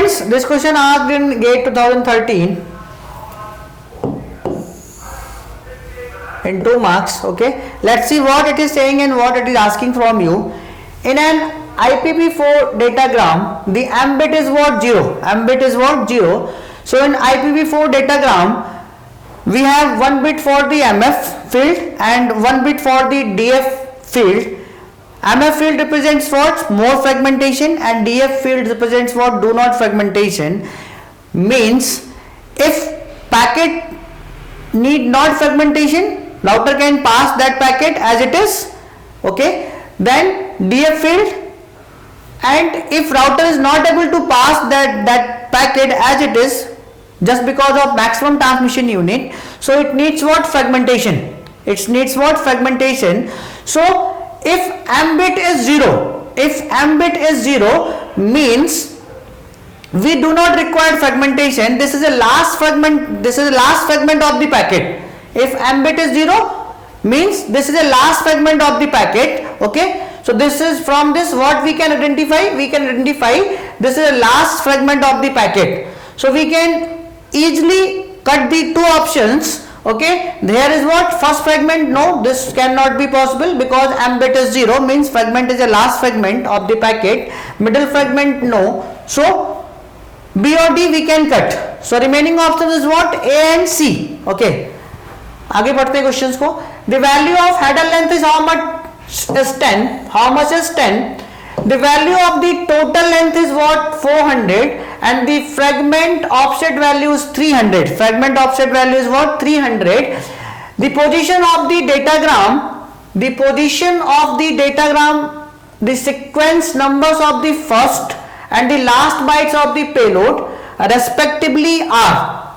Students, this question asked in GATE 2013 in 2 marks. Okay, let's see what it is saying and what it is asking from you. In an IPv4 datagram, the ambit is what? 0. Ambit is what? 0. So in IPv4 datagram, we have 1 bit for the MF field and 1 bit for the DF field. MF field represents what? More fragmentation, and DF field represents what? Do not fragmentation. Means if packet need not fragmentation, router can pass that packet as it is. Okay, then DF field. And if router is not able to pass that packet as it is, just because of maximum transmission unit, so it needs what? Fragmentation. It needs what? Fragmentation. So if ambit is 0, means we do not require fragmentation. This is a last fragment. This is the last fragment of the packet. If ambit is 0, means this is a last fragment of the packet. Okay. So this is from this what we can identify? We can identify this is a last fragment of the packet. So we can easily cut the two options. Okay, there is what? First fragment, no, this cannot be possible because ambit is 0, means fragment is a last fragment of the packet. Middle fragment, no. So B or D we can cut. So remaining options is what? A and C. Okay, आगे बढ़ते हैं questions को. The value of header length is how much? Is 10. How much is 10? The value of the total length is what? 400, and the fragment offset value is 300. Fragment offset value is what? 300. The position of the datagram, the sequence numbers of the first and the last bytes of the payload respectively are.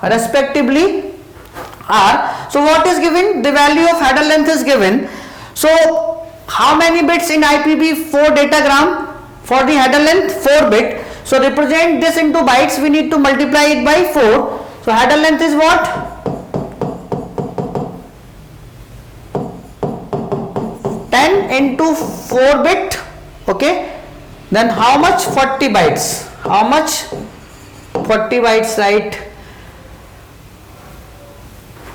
So what is given? The value of header length is given. So how many bits in IPv4 datagram? For the header length, 4 bit. So represent this into bytes, we need to multiply it by 4. So header length is what? 10 into 4 bit. Okay. Then how much? 40 bytes. How much? 40 bytes, right?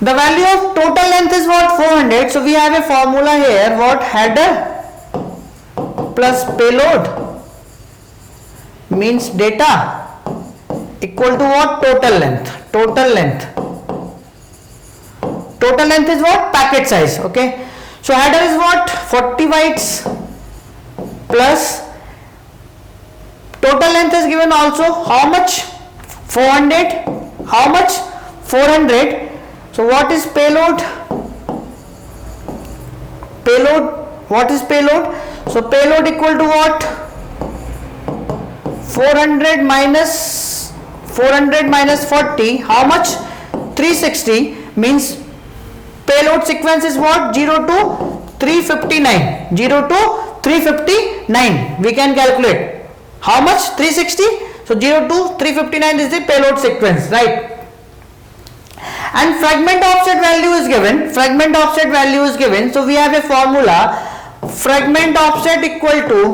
The value of total length is what? 400. So we have a formula here. What? Header plus payload means data equal to what? Total length. Total length is what? Packet size. Okay. So header is what? 40 bytes plus total length is given also. How much? 400. How much? 400. So what is payload? What is payload? So payload equal to what? 400 minus 40. How much? 360. Means payload sequence is what? 0 to 359. 0 to 359. We can calculate. How much? 360. So 0 to 359 is the payload sequence, right? And fragment offset value is given. So we have a formula. Fragment offset equal to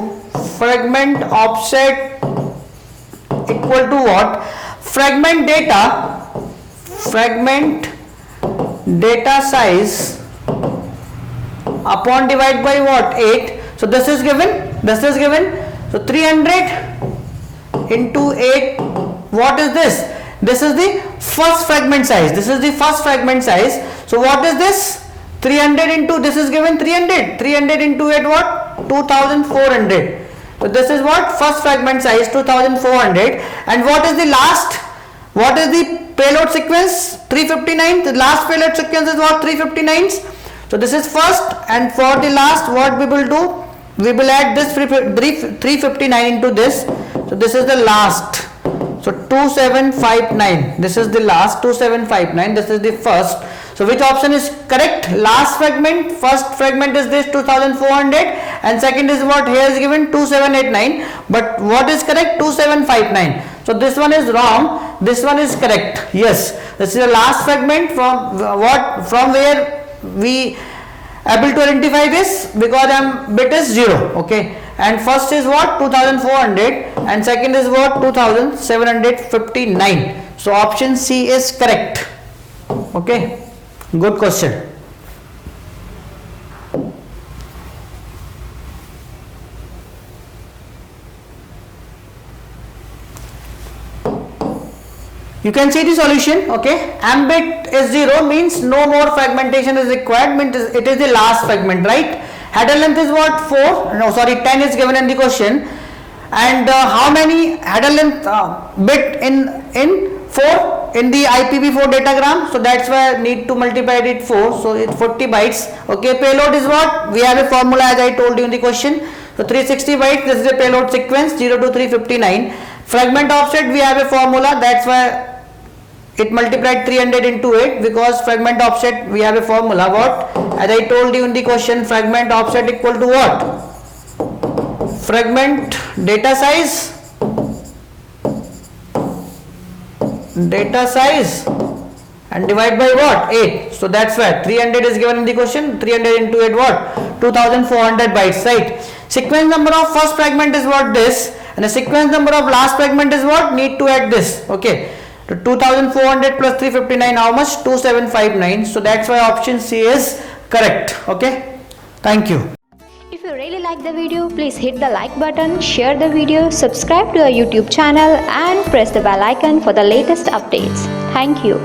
what? Fragment data size upon divide by what? 8. So this is given. So 300 into 8. What is this? This is the first fragment size. So what is this? 300 into, this is given 300. 300 into 8 what? 2400. So this is what? First fragment size 2400. And what is the last? What is the payload sequence? 359. The last payload sequence is what? 359. So this is first, and for the last what we will do? We will add this 359 into this. So this is the last. So 2759. This is the last. 2759. This is the first. So which option is correct? Last fragment. First fragment is this 2400, and second is what here is given 2789. But what is correct? 2759. So this one is wrong. This one is correct. Yes, this is the last fragment from what? From where we able to identify this because bit is 0. Okay, and first is what, 2400, and second is what, 2759. So option C is correct. Okay, good question. You can see the solution. Okay, m bit is 0 means no more fragmentation is required, means it is the last fragment, right? Header length is what, 4, no sorry 10 is given in the question, and how many header length bit in 4 in the IPv4 datagram? So that's why I need to multiply it 4, so it's 40 bytes. Okay, payload is what, we have a formula as I told you in the question. So 360 bytes, this is a payload sequence, 0 to 359. Fragment offset, we have a formula, that's why it multiplied 300 into 8, because fragment offset we have a formula, what, as I told you in the question, fragment offset equal to what, fragment data size and divide by what, 8. So that's why 300 is given in the question, 300 into 8 what, 2400 bytes, right? Sequence number of first fragment is what, this, and the sequence number of last fragment is what, need to add this. Okay, 2400 plus 359, how much, 2759. So that's why option C is correct. Okay, thank you. If you really like the video, please hit the like button, share the video, subscribe to our YouTube channel and press the bell icon for the latest updates. Thank you.